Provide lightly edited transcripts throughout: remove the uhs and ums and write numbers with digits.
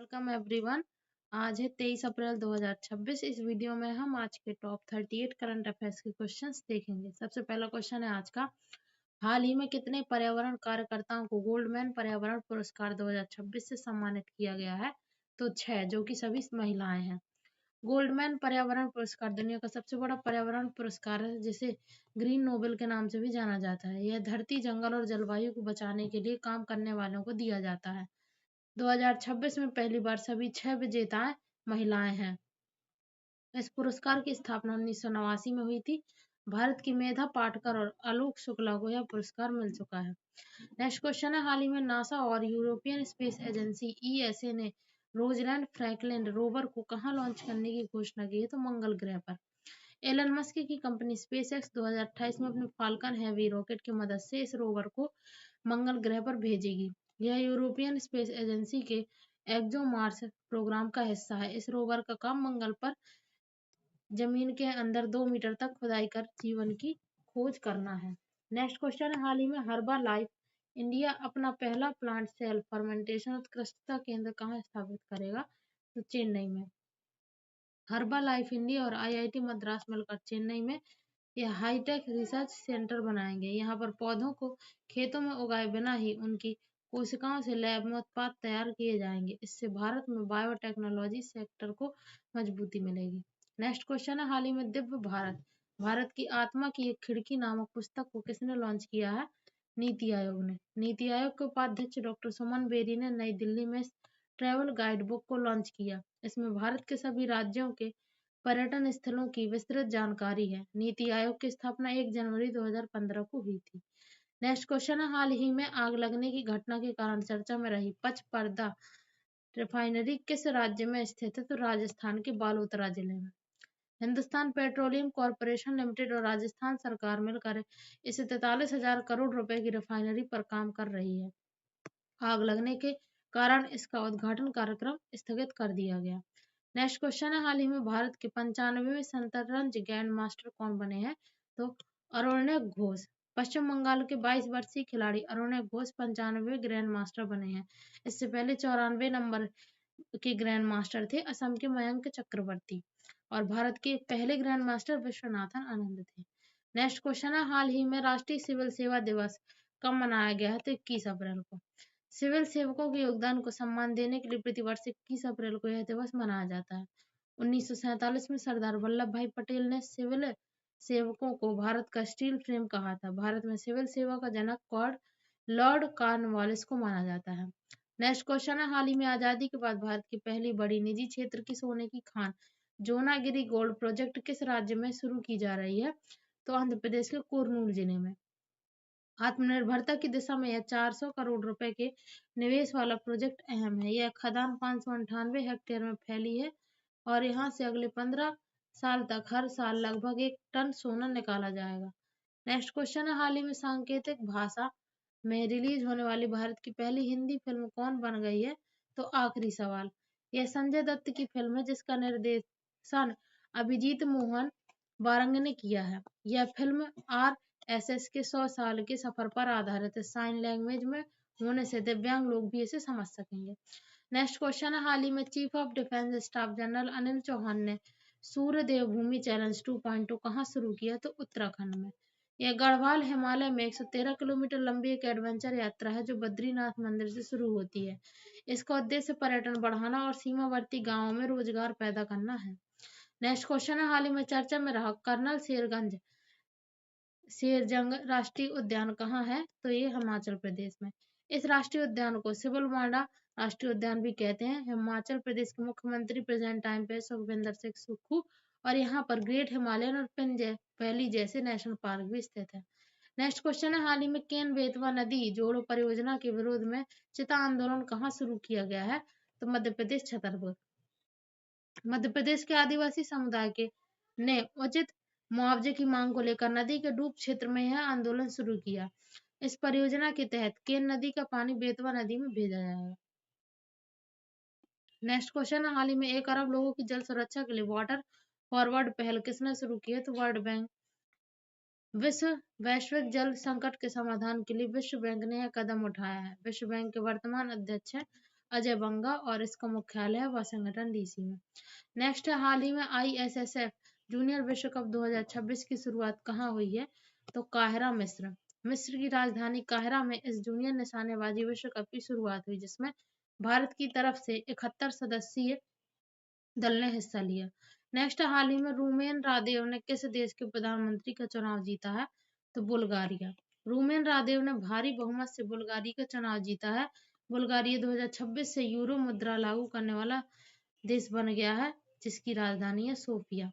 Welcome everyone. आज है 23 अप्रैल 2026। इस वीडियो में हम आज के टॉप 38 करंट अफेयर्स के क्वेश्चंस देखेंगे। सबसे पहला क्वेश्चन है आज का, हाल ही में कितने पर्यावरण कार्यकर्ताओं को गोल्डमैन पर्यावरण पुरस्कार 2026 से सम्मानित किया गया है? तो 6, जो कि सभी महिलाएं हैं। गोल्डमैन पर्यावरण पुरस्कार दुनिया का सबसे बड़ा पर्यावरण पुरस्कार है, जिसे ग्रीन नोबेल के नाम से भी जाना जाता है। यह धरती, जंगल और जलवायु को बचाने के लिए काम करने वालों को दिया जाता है। 2026 में पहली बार सभी 6 विजेताएं महिलाएं हैं। इस पुरस्कार की स्थापना 1989 में हुई थी। भारत की मेधा पाटकर और आलोक शुक्ला को यह पुरस्कार मिल चुका है। नेक्स्ट क्वेश्चन है, हाल ही में नासा और यूरोपियन स्पेस एजेंसी ईएसए ने रोजलैंड फ्रैंकलिन रोवर को कहां लॉन्च करने की घोषणा की है? तो मंगल ग्रह पर। एलन मस्क की कंपनी स्पेसएक्स 2028 में अपने फाल्कन हैवी रॉकेट की मदद से इस रोवर को मंगल ग्रह पर भेजेगी। यह यूरोपियन स्पेस एजेंसी के एक्सोमार्स प्रोग्राम का हिस्सा है। इस रोवर का काम मंगल पर जमीन के अंदर 2 मीटर तक खुदाई कर जीवन की खोज करना है। नेक्स्ट क्वेश्चन है, हाल ही में हर्बा लाइफ इंडिया अपना पहला प्लांट सेल फर्मेंटेशन उत्कृष्टता केंद्र कहाँ स्थापित करेगा? तो चेन्नई में। हर्बा लाइफ इंडिया और आईआईटी मद्रास मिलकर चेन्नई में यह हाईटेक रिसर्च सेंटर बनाएंगे। यहाँ पर पौधों को खेतों में उगाए बिना ही उनकी कोशिकाओं से लैब में उत्पाद तैयार किए जाएंगे। इससे भारत में बायोटेक्नोलॉजी सेक्टर को मजबूती मिलेगी। नेक्स्ट क्वेश्चन है, हाल ही में दिव्य भारत भारत की आत्मा की एक खिड़की नामक पुस्तक को किसने लॉन्च किया है? नीति आयोग ने। नीति आयोग के उपाध्यक्ष डॉक्टर सुमन बेरी ने नई दिल्ली में ट्रैवल गाइड बुक को लॉन्च किया। इसमें भारत के सभी राज्यों के पर्यटन स्थलों की विस्तृत जानकारी है। नीति आयोग की स्थापना 1 जनवरी 2015 को हुई थी। नेक्स्ट क्वेश्चन है, हाल ही में आग लगने की घटना के कारण चर्चा में रही पचपर्दा रिफाइनरी किस राज्य में स्थित है? तो राजस्थान के बालोतरा जिले में। हिंदुस्तान पेट्रोलियम कॉरपोरेशन लिमिटेड और राजस्थान सरकार मिलकर इस 43,000 करोड़ रुपए की रिफाइनरी पर काम कर रही है। आग लगने के कारण इसका उद्घाटन कार्यक्रम स्थगित कर दिया गया। नेक्स्ट क्वेश्चन है, हाल ही में भारत के 95वें शतरंज ग्रैंड मास्टर कौन बने हैं? तो अरोण्यक घोष। पश्चिम बंगाल के 22 वर्षीय खिलाड़ी अरोण्यक घोष 95वें ग्रैंड मास्टर बने हैं। इससे पहले 94 नंबर के ग्रैंड मास्टर थे असम के मयंक चक्रवर्ती, और भारत के पहले ग्रैंड मास्टर विश्वनाथन आनंद थे। नेक्स्ट क्वेश्चन है, हाल ही में राष्ट्रीय सिविल सेवा दिवस कब मनाया गया है? तो 21 अप्रैल को। सिविल सेवकों के योगदान को सम्मान देने के लिए प्रतिवर्ष 21 अप्रैल को यह दिवस मनाया जाता है। 1947 में सरदार वल्लभ भाई पटेल ने सिविल सेवकों को भारत का स्टील फ्रेम कहा था। भारत में सिविल सेवा का जनक लॉर्ड कॉर्नवालिस को माना जाता है। नेक्स्ट क्वेश्चन है, हाल ही में आजादी के बाद भारत की पहली बड़ी निजी क्षेत्र की सोने की खान जोनागिरी गोल्ड प्रोजेक्ट किस राज्य में शुरू की जा रही है? तो आंध्र प्रदेश के कुर्नूल जिले में। आत्मनिर्भरता की दिशा में यह 400 करोड़ रुपए के निवेश वाला प्रोजेक्ट अहम है। यह खदान 598 हेक्टेयर में फैली है और यहाँ से अगले 15 साल तक हर साल लगभग 1 टन सोना निकाला जाएगा। नेक्स्ट क्वेश्चन है, हाल ही में सांकेतिक भाषा में रिलीज होने वाली भारत की पहली हिंदी फिल्म कौन बन गई है? तो आखिरी सवाल। यह संजय दत्त की फिल्म है जिसका निर्देशन अभिजीत मोहन बारंग ने किया है। यह फिल्म आरएसएस के 100 साल के सफर पर आधारित है। साइन लैंग्वेज में होने से दिव्यांग लोग भी इसे समझ सकेंगे। नेक्स्ट क्वेश्चन है, हाल ही में chief of defence staff general Anil Chauhan ने सूर्य देवभूमि चैलेंज 2.2 कहाँ शुरू किया? तो उत्तराखंड में। यह गढ़वाल हिमालय में 113 किलोमीटर लंबी एक एडवेंचर यात्रा है जो बद्रीनाथ मंदिर से शुरू होती है। इसका उद्देश्य पर्यटन बढ़ाना और सीमावर्ती गांवों में रोजगार पैदा करना है। नेक्स्ट क्वेश्चन है, हाल ही में चर्चा में रहा कर्नल शेरजंग राष्ट्रीय उद्यान कहाँ है? तो ये हिमाचल प्रदेश में। इस राष्ट्रीय उद्यान को सिबलवाड़ा राष्ट्रीय उद्यान भी कहते हैं। हिमाचल प्रदेश के मुख्यमंत्री प्रेजेंट टाइम पे सुखविंदर सिंह सुक्खू, और यहाँ पर ग्रेट हिमालयन और पिंज वैली जैसे नेशनल पार्क भी स्थित है। नेक्स्ट क्वेश्चन है, हाल ही में केन बेतवा नदी जोड़ो परियोजना के विरोध में चिता आंदोलन कहाँ शुरू किया गया है? तो मध्य प्रदेश छतरपुर। मध्य प्रदेश के आदिवासी समुदाय के ने उचित मुआवजे की मांग को लेकर नदी के डूब क्षेत्र में यह आंदोलन शुरू किया। इस परियोजना के तहत केन नदी का पानी बेतवा नदी में भेजा जाएगा। नेक्स्ट क्वेश्चन है, हाल ही में 1 अरब लोगों की जल सुरक्षा के लिए वाटर फॉरवर्ड पहल किसने शुरू की है? तो वर्ल्ड बैंक। वैश्विक जल संकट के समाधान के लिए विश्व बैंक ने यह कदम उठाया है। विश्व बैंक के वर्तमान अध्यक्ष हैं अजय बंगा और इसका मुख्यालय है वाशिंगटन डीसी में। नेक्स्ट है, हाल ही में ISSF जूनियर विश्व कप 2026 की शुरुआत कहाँ हुई है? तो काहिरा, मिस्र। मिस्र की राजधानी काहिरा में इस जूनियर निशानेबाजी विश्व कप की शुरुआत हुई, जिसमें भारत की तरफ से 71 सदस्यीय दल ने हिस्सा लिया। नेक्स्ट, हाल ही में रूमेन रादेव ने किस देश के प्रधानमंत्री का चुनाव जीता है? तो बुल्गारिया। रूमेन रादेव ने भारी बहुमत से बुल्गारिया का चुनाव जीता है। बुल्गारिया 2026 से यूरो मुद्रा लागू करने वाला देश बन गया है, जिसकी राजधानी है सोफिया।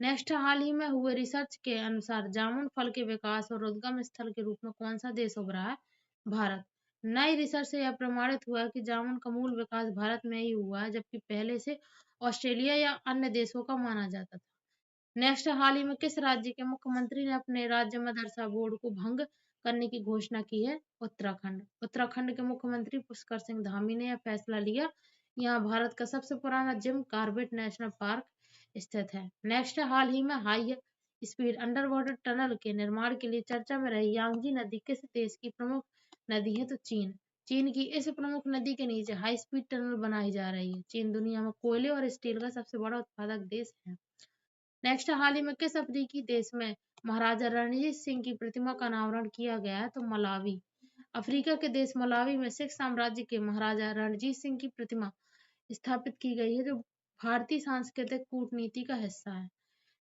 नेक्स्ट, हाल ही में हुए रिसर्च के अनुसार जामुन फल के विकास और उद्गम स्थल के रूप में कौन सा देश उभरा है? भारत। नई रिसर्च से यह प्रमाणित हुआ है कि जामुन का मूल विकास भारत में ही हुआ है, जबकि पहले से ऑस्ट्रेलिया या अन्य देशों का माना जाता था। नेक्स्ट, हाल ही में किस राज्य के मुख्यमंत्री ने अपने राज्य मदरसा बोर्ड को भंग करने की घोषणा की है? उत्तराखंड। उत्तराखंड के मुख्यमंत्री पुष्कर सिंह धामी ने यह फैसला लिया। यहाँ भारत का सबसे पुराना जिम कार्बेट नेशनल पार्क स्थित है। नेक्स्ट, हाल ही में high speed under water tunnel के निर्माण के लिए चर्चा में रही यांगजी नदी किस देश की प्रमुख नदी है? तो चीन। चीन की इस प्रमुख नदी के नीचे हाई स्पीड टनल बनाई जा रही है। चीन दुनिया में कोयले और स्टील का सबसे बड़ा उत्पादक देश है। नेक्स्ट, हाल ही में किस अफ्रीकी देश में महाराजा रणजीत सिंह की प्रतिमा का अनावरण किया गया है? तो मलावी। अफ्रीका के देश मलावी में सिख साम्राज्य के महाराजा रणजीत सिंह की प्रतिमा स्थापित की गई है, जो भारतीय सांस्कृतिक कूटनीति का हिस्सा है।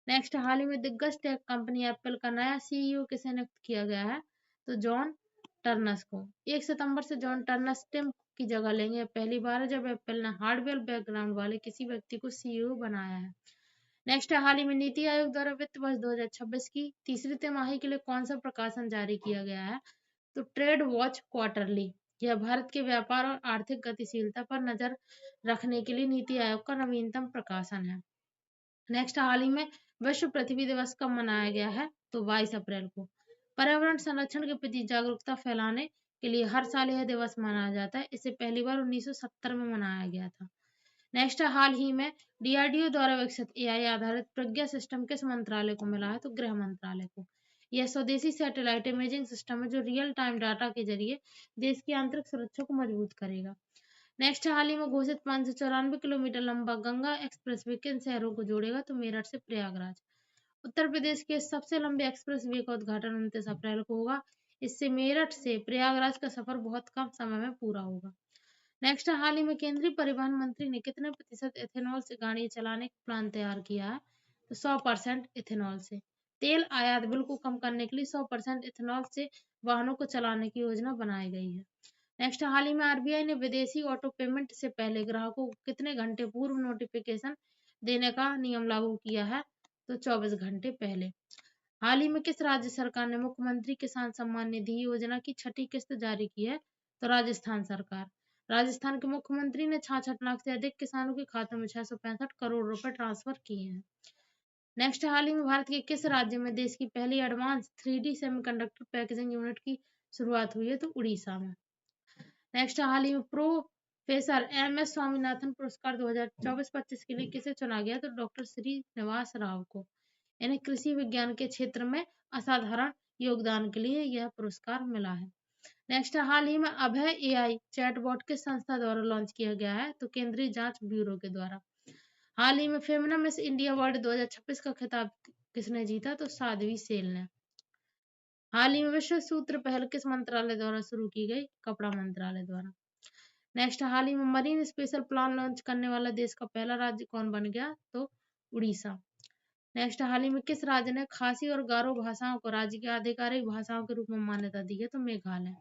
नेक्स्ट, हाल ही में दिग्गज टेक कंपनी एप्पल का नया CEO किसे नियुक्त किया गया है? तो जॉन टर्नस को। 1 सितंबर से जॉन टर्नस टिम की जगह लेंगे। पहली बार है जब एप्पल ने हार्डवेयर बैकग्राउंड वाले किसी व्यक्ति को CEO बनाया है। नेक्स्ट, हाल ही में नीति आयोग द्वारा वित्त वर्ष 2026 की तीसरी तिमाही के लिए कौन सा प्रकाशन जारी किया गया है? तो ट्रेड वॉच क्वार्टरली। यह भारत के व्यापार और आर्थिक गतिशीलता पर नजर रखने के लिए नीति आयोग का नवीनतम प्रकाशन है। नेक्स्ट, हाल ही में विश्व पृथ्वी दिवस कब मनाया गया है? तो 22 अप्रैल को। पर्यावरण संरक्षण के प्रति जागरूकता फैलाने के लिए हर साल यह दिवस मनाया जाता है। इसे पहली बार 1970 में मनाया गया था। नेक्स्ट, हाल ही में DRDO द्वारा विकसित AI आधारित प्रज्ञा सिस्टम किस मंत्रालय को मिला है? तो गृह मंत्रालय को। यह स्वदेशी सैटेलाइट इमेजिंग सिस्टम है, जो रियल टाइम डाटा के जरिए देश की आंतरिक सुरक्षा को मजबूत करेगा। नेक्स्ट, हाल ही में घोषित 594 किलोमीटर लंबा गंगा एक्सप्रेसवे किन शहरों को जोड़ेगा? तो मेरठ से प्रयागराज। उत्तर प्रदेश के सबसे लंबे एक्सप्रेसवे का उद्घाटन 29 अप्रैल को होगा। इससे मेरठ से प्रयागराज का सफर बहुत कम समय में पूरा होगा। नेक्स्ट, हाल ही में केंद्रीय परिवहन मंत्री ने कितने प्रतिशत इथेनॉल से गाड़ी चलाने का प्लान तैयार किया है? तो 100% इथेनॉल से। तेल आयात बिल को कम करने के लिए 100% इथेनॉल से वाहनों को चलाने की योजना बनाई गई है। नेक्स्ट, हाल ही में RBI ने विदेशी ऑटो पेमेंट से पहले ग्राहकों को कितने घंटे पूर्व नोटिफिकेशन देने का नियम लागू किया है? तो 24 घंटे पहले। हाल ही में किस राज्य सरकार ने मुख्यमंत्री किसान सम्मान निधि योजना की 6ठी किस्त जारी की है? तो राजस्थान सरकार। राजस्थान के मुख्यमंत्री ने 66 लाख से अधिक किसानों के खातों में 665 करोड़ रुपए ट्रांसफर किए हैं। नेक्स्ट, हाल ही में भारत के किस राज्य में देश की पहली advance 3D semiconductor packaging unit की शुरुआत हुई है? तो उड़ीसा में। नेक्स्ट, हाल ही में प्रोफेसर MS स्वामीनाथन पुरस्कार 2024-25 के लिए किसे चुना गया? तो डॉक्टर श्रीनिवास राव को। इन्हें कृषि विज्ञान के क्षेत्र में असाधारण योगदान के लिए यह पुरस्कार मिला है। नेक्स्ट, हाल ही में अभय AI चैटबॉट किस संस्था द्वारा लॉन्च किया गया है? तो केंद्रीय जांच ब्यूरो के द्वारा। हाल ही में फेमिना मिस इंडिया वर्ल्ड 2026 का खिताब किसने जीता? तो साध्वी सेल ने। हाल ही में विश्व सूत्र पहल किस मंत्रालय द्वारा शुरू की गई? कपड़ा मंत्रालय द्वारा। नेक्स्ट, हाल ही में मरीन स्पेशल प्लान लॉन्च करने वाला देश का पहला राज्य कौन बन गया? तो उड़ीसा। नेक्स्ट, हाल ही में किस राज्य ने खासी और गारो भाषाओं को राज्य की आधिकारिक भाषाओं के रूप में मान्यता दी है? तो मेघालय।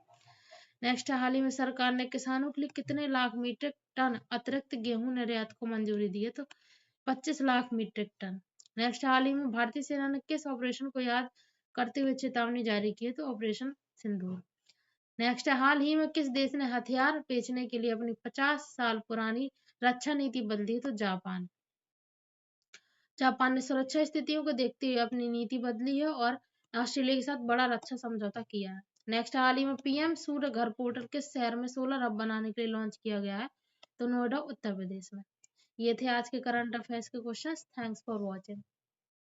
नेक्स्ट, हाल ही में सरकार ने किसानों के लिए कितने लाख मीट्रिक टन अतिरिक्त गेहूं निर्यात को मंजूरी दी है? तो 25 लाख मीट्रिक टन। नेक्स्ट, हाल ही में भारतीय सेना ने किस ऑपरेशन को याद करते हुए चेतावनी जारी की है? तो ऑपरेशन सिंदूर। नेक्स्ट, हाल ही में किस देश ने हथियार बेचने के लिए अपनी 50 साल पुरानी रक्षा नीति बदली? तो जापान। जापान ने सुरक्षा स्थितियों को देखते हुए अपनी नीति बदली है और ऑस्ट्रेलिया के साथ बड़ा रक्षा समझौता किया है। नेक्स्ट, हाल ही में PM सूर्य घर पोर्टल किस शहर में सोलर हब बनाने के लिए लॉन्च किया गया है? तो नोएडा, उत्तर प्रदेश में। ये थे आज के करंट अफेयर्स के क्वेश्चंस। Thanks for watching.